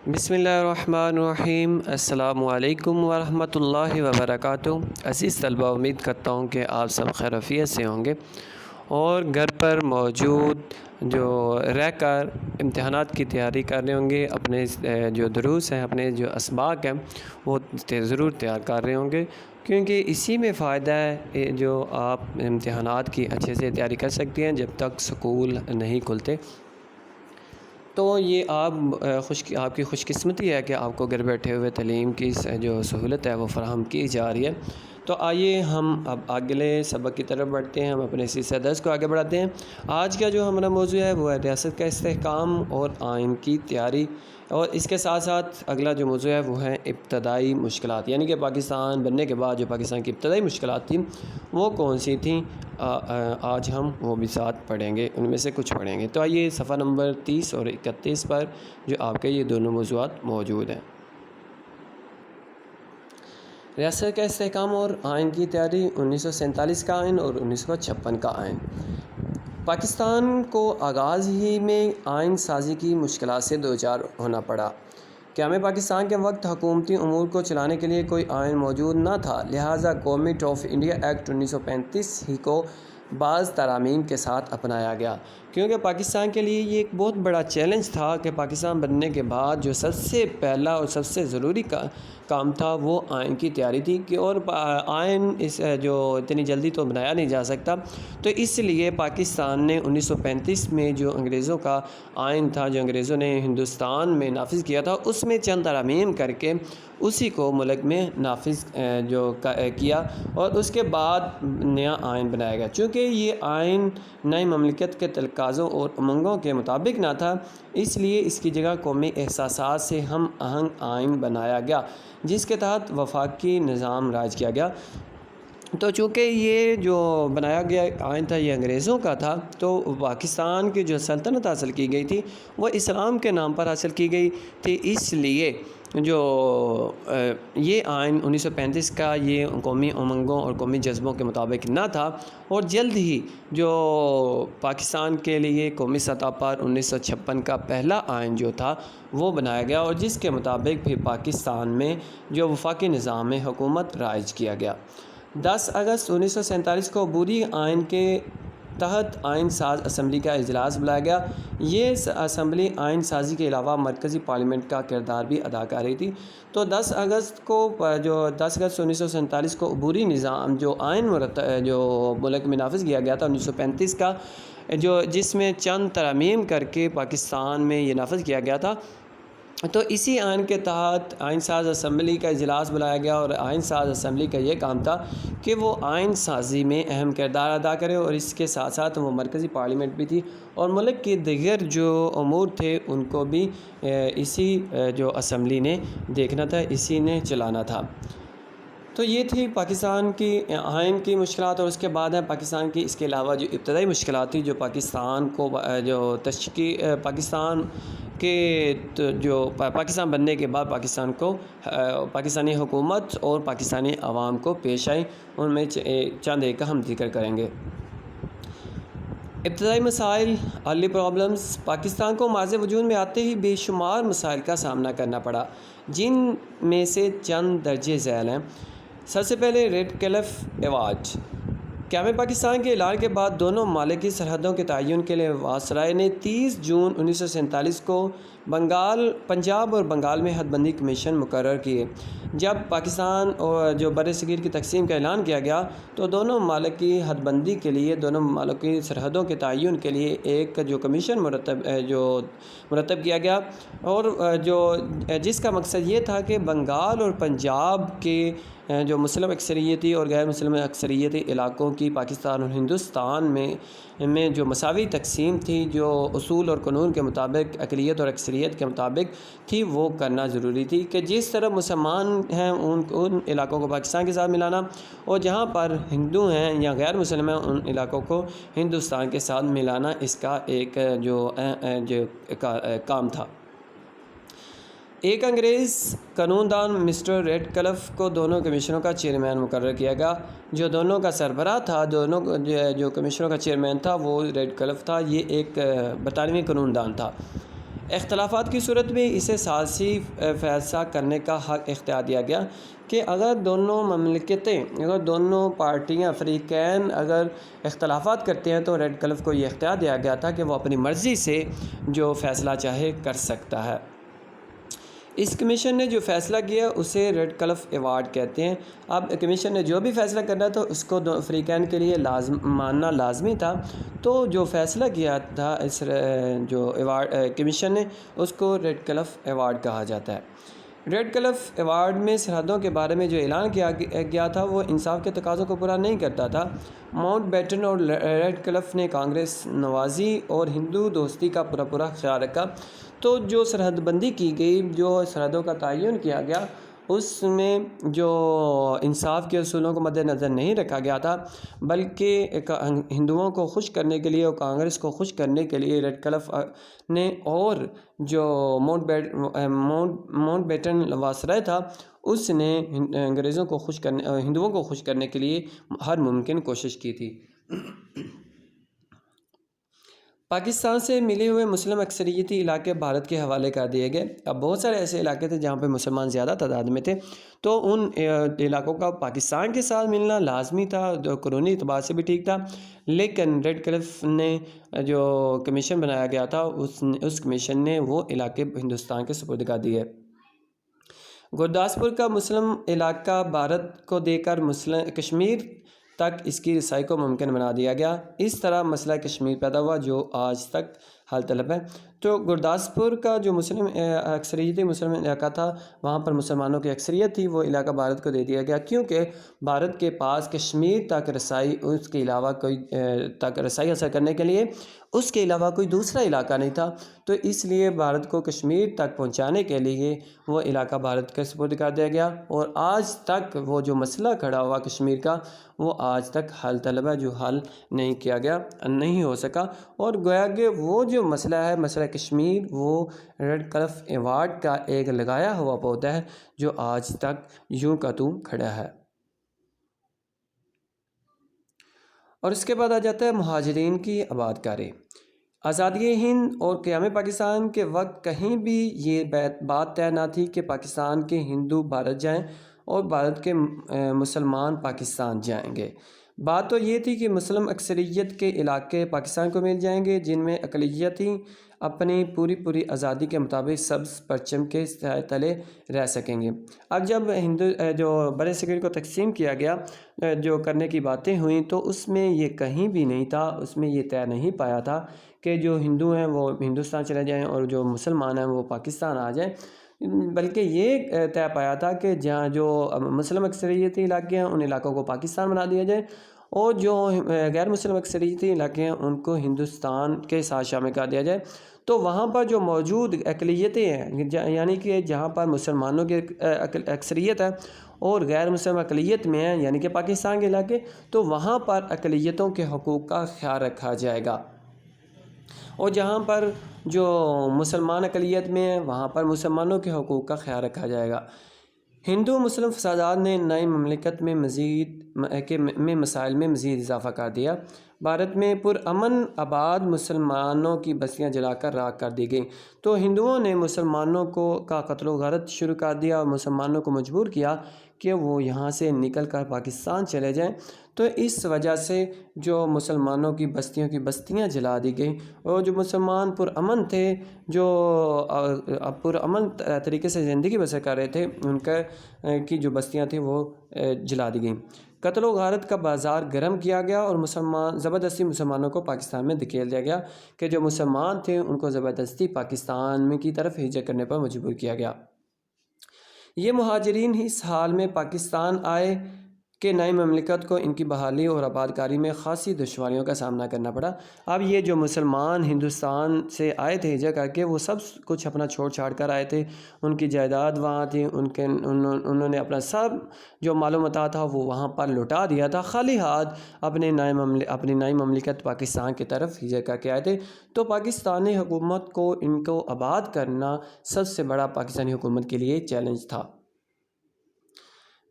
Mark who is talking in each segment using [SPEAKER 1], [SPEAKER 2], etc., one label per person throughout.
[SPEAKER 1] بسم اللہ الرحمن الرحیم۔ السلام علیکم ورحمۃ اللہ وبرکاتہ۔ عزیز طلبہ، امید کرتا ہوں کہ آپ سب خیر عافیت سے ہوں گے اور گھر پر موجود جو رہ کر امتحانات کی تیاری کر رہے ہوں گے، اپنے جو دروس ہیں، اپنے جو اسباق ہیں وہ ضرور تیار کر رہے ہوں گے، کیونکہ اسی میں فائدہ ہے جو آپ امتحانات کی اچھے سے تیاری کر سکتے ہیں جب تک سکول نہیں کھلتے۔ تو یہ آپ کی خوش قسمتی ہے کہ آپ کو گھر بیٹھے ہوئے تعلیم کی جو سہولت ہے وہ فراہم کی جا رہی ہے۔ تو آئیے ہم اب اگلے سبق کی طرف بڑھتے ہیں، ہم اپنے سلسلہ درس کو آگے بڑھاتے ہیں۔ آج کا جو ہمارا موضوع ہے وہ ہے ریاست کا استحکام اور آئین کی تیاری، اور اس کے ساتھ ساتھ اگلا جو موضوع ہے وہ ہے ابتدائی مشکلات، یعنی کہ پاکستان بننے کے بعد جو پاکستان کی ابتدائی مشکلات تھیں وہ کون سی تھیں۔ آج ہم وہ بھی ساتھ پڑھیں گے، ان میں سے کچھ پڑھیں گے۔ تو آئیے صفحہ نمبر 30 اور 31 پر جو آپ کے یہ دونوں موضوعات موجود ہیں۔ ریاست کا استحکام اور آئین کی تیاری، 1947 کا آئین اور 1956 کا آئین۔ پاکستان کو آغاز ہی میں آئین سازی کی مشکلات سے دوچار ہونا پڑا۔ قیام پاکستان کے وقت حکومتی امور کو چلانے کے لیے کوئی آئین موجود نہ تھا، لہٰذا گورنمنٹ آف انڈیا ایکٹ 1935 ہی کو بعض ترامیم کے ساتھ اپنایا گیا، کیونکہ پاکستان کے لیے یہ ایک بہت بڑا چیلنج تھا کہ پاکستان بننے کے بعد جو سب سے پہلا اور سب سے ضروری کام تھا وہ آئین کی تیاری تھی، کہ اور آئین جو اتنی جلدی تو بنایا نہیں جا سکتا، تو اس لیے پاکستان نے 1935 میں جو انگریزوں کا آئین تھا، جو انگریزوں نے ہندوستان میں نافذ کیا تھا، اس میں چند ترامیم کر کے اسی کو ملک میں نافذ کیا، اور اس کے بعد نیا آئین بنایا گیا۔ چونکہ یہ آئین نئی مملکت کے تقاضوں اور امنگوں کے مطابق نہ تھا، اس لیے اس کی جگہ قومی احساسات سے ہم آہنگ آئین بنایا گیا، جس کے تحت وفاقی نظام رائج کیا گیا۔ تو چونکہ یہ جو بنایا گیا آئین تھا یہ انگریزوں کا تھا، تو پاکستان کی جو سلطنت حاصل کی گئی تھی وہ اسلام کے نام پر حاصل کی گئی تھی، اس لیے جو یہ آئین 1935 کا یہ قومی امنگوں اور قومی جذبوں کے مطابق نہ تھا، اور جلد ہی جو پاکستان کے لیے قومی سطح پر 1956 کا پہلا آئین جو تھا وہ بنایا گیا، اور جس کے مطابق بھی پاکستان میں جو وفاقی نظام حکومت رائج کیا گیا۔ 10 اگست 1947 کو عبوری آئین کے تحت آئین ساز اسمبلی کا اجلاس بلایا گیا۔ یہ اسمبلی آئین سازی کے علاوہ مرکزی پارلیمنٹ کا کردار بھی ادا کر رہی تھی۔ تو 10 اگست 1947 کو عبوری نظام جو آئین جو ملک میں نافذ کیا گیا تھا 1935 کا، جس میں چند ترامیم کر کے پاکستان میں یہ نافذ کیا گیا تھا، تو اسی آئین کے تحت آئین ساز اسمبلی کا اجلاس بلایا گیا، اور آئین ساز اسمبلی کا یہ کام تھا کہ وہ آئین سازی میں اہم کردار ادا کرے، اور اس کے ساتھ ساتھ وہ مرکزی پارلیمنٹ بھی تھی، اور ملک کے دیگر جو امور تھے ان کو بھی اسی جو اسمبلی نے دیکھنا تھا، اسی نے چلانا تھا۔ تو یہ تھی پاکستان کی آئین کی مشکلات، اور اس کے بعد ہے پاکستان کی اس کے علاوہ جو ابتدائی مشکلات تھی جو پاکستان کو جو پاکستان کے جو پاکستان بننے کے بعد پاکستان کو پاکستانی حکومت اور پاکستانی عوام کو پیش آئیں، ان میں چند ایک کا ہم ذکر کریں گے۔ ابتدائی مسائل، ارلی پرابلمز۔ پاکستان کو ماضی وجود میں آتے ہی بے شمار مسائل کا سامنا کرنا پڑا، جن میں سے چند درج ذیل ہیں۔ سب سے پہلے ریڈ کلف ایوارڈ۔ قیام پاکستان کے اعلان کے بعد دونوں ممالک کی سرحدوں کے تعین کے لیے وائسرائے نے 30 جون 1947 کو پنجاب اور بنگال میں حد بندی کمیشن مقرر کیے۔ جب پاکستان اور جو بر صغیر کی تقسیم کا اعلان کیا گیا تو دونوں ممالک کی حد بندی کے لیے، دونوں ممالک کی سرحدوں کے تعین کے لیے ایک جو کمیشن مرتب کیا گیا، اور جس کا مقصد یہ تھا کہ بنگال اور پنجاب کے جو مسلم اکثریتی اور غیر مسلم اکثریتی علاقوں کی پاکستان اور ہندوستان میں جو مساوی تقسیم تھی، جو اصول اور قانون کے مطابق اقلیت اور اکثریت کے مطابق تھی، وہ کرنا ضروری تھی، کہ جس طرح مسلمان ہیں ان علاقوں کو پاکستان کے ساتھ ملانا، اور جہاں پر ہندو ہیں یا غیر مسلم ہیں ان علاقوں کو ہندوستان کے ساتھ ملانا، اس کا ایک جو کام تھا۔ ایک انگریز قانون دان مسٹر ریڈ کلف کو دونوں کمیشنوں کا چیئرمین مقرر کیا گیا، جو دونوں کا سربراہ تھا۔ دونوں جو کمیشنوں کا چیئرمین تھا وہ ریڈ کلف تھا، یہ ایک برطانوی قانون دان تھا۔ اختلافات کی صورت میں اسے سیاسی فیصلہ کرنے کا حق اختیار دیا گیا کہ اگر دونوں پارٹیاں فریقین اگر اختلافات کرتے ہیں تو ریڈ کلف کو یہ اختیار دیا گیا تھا کہ وہ اپنی مرضی سے جو فیصلہ چاہے کر سکتا ہے۔ اس کمیشن نے جو فیصلہ کیا اسے ریڈ کلف ایوارڈ کہتے ہیں۔ اب کمیشن نے جو بھی فیصلہ کرنا تھا اس کو فریقین کے لیے ماننا لازمی تھا، تو جو فیصلہ کیا تھا اس جو ایوارڈ کمیشن نے اس کو ریڈ کلف ایوارڈ کہا جاتا ہے۔ ریڈ کلف ایوارڈ میں سرحدوں کے بارے میں جو اعلان کیا گیا تھا وہ انصاف کے تقاضوں کو پورا نہیں کرتا تھا۔ ماؤنٹ بیٹن اور ریڈ کلف نے کانگریس نوازی اور ہندو دوستی کا پورا خیال رکھا، تو جو سرحد بندی کی گئی، جو سرحدوں کا تعین کیا گیا، اس میں جو انصاف کے اصولوں کو مد نظر نہیں رکھا گیا تھا، بلکہ ہندوؤں کو خوش کرنے کے لیے اور کانگریس کو خوش کرنے کے لیے ریڈ کلف نے اور جو ماؤنٹ بیٹن واسرائے تھا اس نے ہندوؤں کو خوش کرنے کے لیے ہر ممکن کوشش کی تھی۔ پاکستان سے ملے ہوئے مسلم اکثریتی علاقے بھارت کے حوالے کر دیے گئے۔ اب بہت سارے ایسے علاقے تھے جہاں پہ مسلمان زیادہ تعداد میں تھے، تو ان علاقوں کا پاکستان کے ساتھ ملنا لازمی تھا، جو قانونی اعتبار سے بھی ٹھیک تھا، لیکن ریڈ کلف نے جو کمیشن بنایا گیا تھا اس کمیشن نے وہ علاقے ہندوستان کے سپرد کر دیے۔ گرداسپور کا مسلم علاقہ بھارت کو دے کر کشمیر تک اس کی رسائی کو ممکن بنا دیا گیا۔ اس طرح مسئلہ کشمیر پیدا ہوا جو آج تک حل طلب ہے۔ تو گرداسپور کا جو اکثریتی مسلم علاقہ تھا، وہاں پر مسلمانوں کی اکثریت تھی، وہ علاقہ بھارت کو دے دیا گیا، کیونکہ بھارت کے پاس کشمیر تک رسائی اس کے علاوہ رسائی حاصل کرنے کے لیے اس کے علاوہ کوئی دوسرا علاقہ نہیں تھا، تو اس لیے بھارت کو کشمیر تک پہنچانے کے لیے وہ علاقہ بھارت کے سپرد کر دیا گیا، اور آج تک وہ جو مسئلہ کھڑا ہوا کشمیر کا وہ آج تک حل طلب ہے، جو حل نہیں کیا گیا، نہیں ہو سکا، اور گویا کہ وہ جو مسئلہ ہے، مسئلہ کشمیر، وہ ریڈ کلف ایوارڈ کا ایک لگایا ہوا پودا ہے جو آج تک یوں کا توں کھڑا ہے۔ اور اس کے بعد آ جاتا ہے مہاجرین کی آباد کاری۔ آزادی ہند اور قیام پاکستان کے وقت کہیں بھی یہ بات طے نہ تھی کہ پاکستان کے ہندو بھارت جائیں اور بھارت کے مسلمان پاکستان جائیں گے۔ بات تو یہ تھی کہ مسلم اکثریت کے علاقے پاکستان کو مل جائیں گے، جن میں اقلیتیں اپنی پوری آزادی کے مطابق سبز پرچم کے سائے تلے رہ سکیں گے۔ اب جب جو برِ صغیر کو تقسیم کیا گیا، جو کرنے کی باتیں ہوئیں، تو اس میں یہ کہیں بھی نہیں تھا، اس میں یہ طے نہیں پایا تھا کہ جو ہندو ہیں وہ ہندوستان چلے جائیں اور جو مسلمان ہیں وہ پاکستان آ جائیں، بلکہ یہ طے پایا تھا کہ جہاں جو مسلم اکثریتی علاقے ہیں ان علاقوں کو پاکستان بنا دیا جائے، اور جو غیر مسلم اکثریتی علاقے ہیں ان کو ہندوستان کے ساتھ شامل کر دیا جائے۔ تو وہاں پر جو موجود اقلیتیں ہیں، یعنی کہ جہاں پر مسلمانوں کی اکثریت ہے اور غیر مسلم اقلیت میں ہیں، یعنی کہ پاکستان کے علاقے، تو وہاں پر اقلیتوں کے حقوق کا خیال رکھا جائے گا، اور جہاں پر جو مسلمان اقلیت میں ہیں وہاں پر مسلمانوں کے حقوق کا خیال رکھا جائے گا۔ ہندو مسلم فسادات نے نئی مملکت میں مسائل میں مزید اضافہ کر دیا۔ بھارت میں پرامن آباد مسلمانوں کی بستیاں جلا کر راکھ کر دی گئیں، تو ہندوؤں نے مسلمانوں کا قتل و غارت شروع کر دیا اور مسلمانوں کو مجبور کیا کہ وہ یہاں سے نکل کر پاکستان چلے جائیں۔ تو اس وجہ سے جو مسلمانوں کی بستیاں جلا دی گئیں، اور جو مسلمان پرامن تھے، جو پرامن طریقے سے زندگی بسر کر رہے تھے، ان کی جو بستیاں تھیں وہ جلا دی گئیں۔ قتل و غارت کا بازار گرم کیا گیا اور زبردستی مسلمانوں کو پاکستان میں دھکیل دیا گیا کہ جو مسلمان تھے ان کو زبردستی پاکستان میں کی طرف ہجرت کرنے پر مجبور کیا گیا۔ یہ مہاجرین اس حال میں پاکستان آئے کہ نئی مملکت کو ان کی بحالی اور آباد کاری میں خاصی دشواریوں کا سامنا کرنا پڑا۔ اب یہ جو مسلمان ہندوستان سے آئے تھے ہجرت کر کے، وہ سب کچھ اپنا چھوڑ چھاڑ کر آئے تھے، ان کی جائیداد وہاں تھی، انہوں نے اپنا سب جو مال و متاع تھا وہ وہاں پر لٹا دیا تھا، خالی ہاتھ اپنی نئی مملکت پاکستان کی طرف ہجرت کر کے آئے تھے۔ تو پاکستانی حکومت کو ان کو آباد کرنا سب سے بڑا پاکستانی حکومت کے لیے چیلنج تھا۔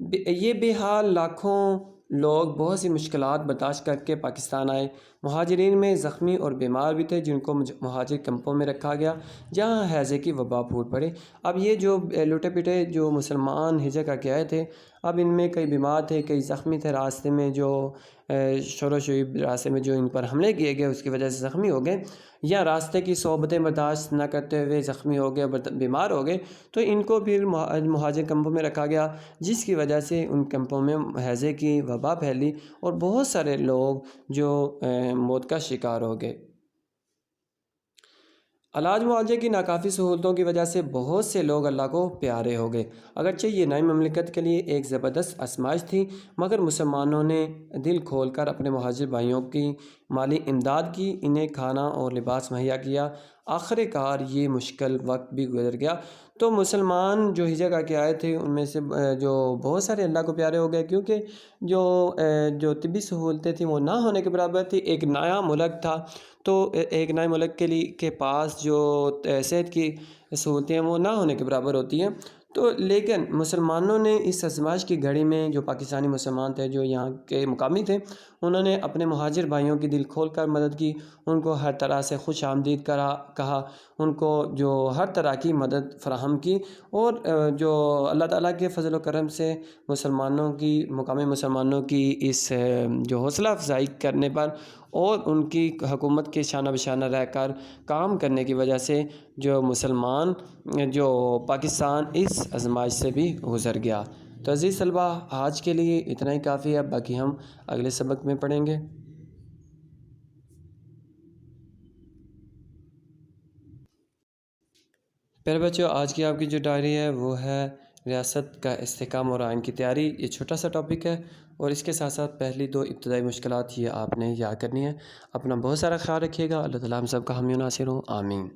[SPEAKER 1] یہ بے حال لاکھوں لوگ بہت سی مشکلات برداشت کر کے پاکستان آئے۔ مہاجرین میں زخمی اور بیمار بھی تھے جن کو مہاجر کیمپوں میں رکھا گیا جہاں ہیضے کی وبا پھوٹ پڑے۔ اب یہ جو لٹے پٹے جو مسلمان ہجرت کر کے آئے تھے، اب ان میں کئی بیمار تھے، کئی زخمی تھے، راستے میں جو شور و شیب راستے میں جو ان پر حملے کیے گئے اس کی وجہ سے زخمی ہو گئے، یا راستے کی صحبتیں برداشت نہ کرتے ہوئے زخمی ہو گئے، بیمار ہو گئے، تو ان کو پھر مہاجر کیمپوں میں رکھا گیا، جس کی وجہ سے ان کیمپوں میں ہیضے کی وبا پھیلی اور بہت سارے لوگ جو موت کا شکار ہو گئے۔ علاج معالجے کی ناکافی سہولتوں کی وجہ سے بہت سے لوگ اللہ کو پیارے ہو گئے۔ اگرچہ یہ نئی مملکت کے لیے ایک زبردست آزمائش تھی، مگر مسلمانوں نے دل کھول کر اپنے مہاجر بھائیوں کی مالی امداد کی، انہیں کھانا اور لباس مہیا کیا۔ آخر کار یہ مشکل وقت بھی گزر گیا تو مسلمان جو ہجرت کر کے آئے تھے ان میں سے جو بہت سارے اللہ کو پیارے ہو گئے، کیونکہ جو طبی سہولتیں تھیں وہ نہ ہونے کے برابر تھی۔ ایک نیا ملک تھا، تو ایک نئے ملک کے پاس جو صحت کی سہولتیں وہ نہ ہونے کے برابر ہوتی ہیں، تو لیکن مسلمانوں نے اس آزمائش کی گھڑی میں جو پاکستانی مسلمان تھے جو یہاں کے مقامی تھے، انہوں نے اپنے مہاجر بھائیوں کی دل کھول کر مدد کی، ان کو ہر طرح سے خوش آمدید کہا، ان کو جو ہر طرح کی مدد فراہم کی، اور جو اللہ تعالیٰ کے فضل و کرم سے مقامی مسلمانوں کی اس جو حوصلہ افزائی کرنے پر اور ان کی حکومت کے شانہ بشانہ رہ کر کام کرنے کی وجہ سے جو پاکستان اس آزمائش سے بھی گزر گیا۔ تو عزیز طلبہ، آج کے لیے اتنا ہی کافی ہے، باقی ہم اگلے سبق میں پڑھیں گے۔ پہلے بچوں، آج کی آپ کی جو ڈائری ہے وہ ہے ریاست کا استحکام اور آئین کی تیاری۔ یہ چھوٹا سا ٹاپک ہے اور اس کے ساتھ ساتھ پہلی 2 ابتدائی مشکلات یہ آپ نے یاد کرنی ہے۔ اپنا بہت سارا خیال رکھیے گا۔ اللہ تعالیٰ ہم سب کا حامی و ناصر ہوں، آمین۔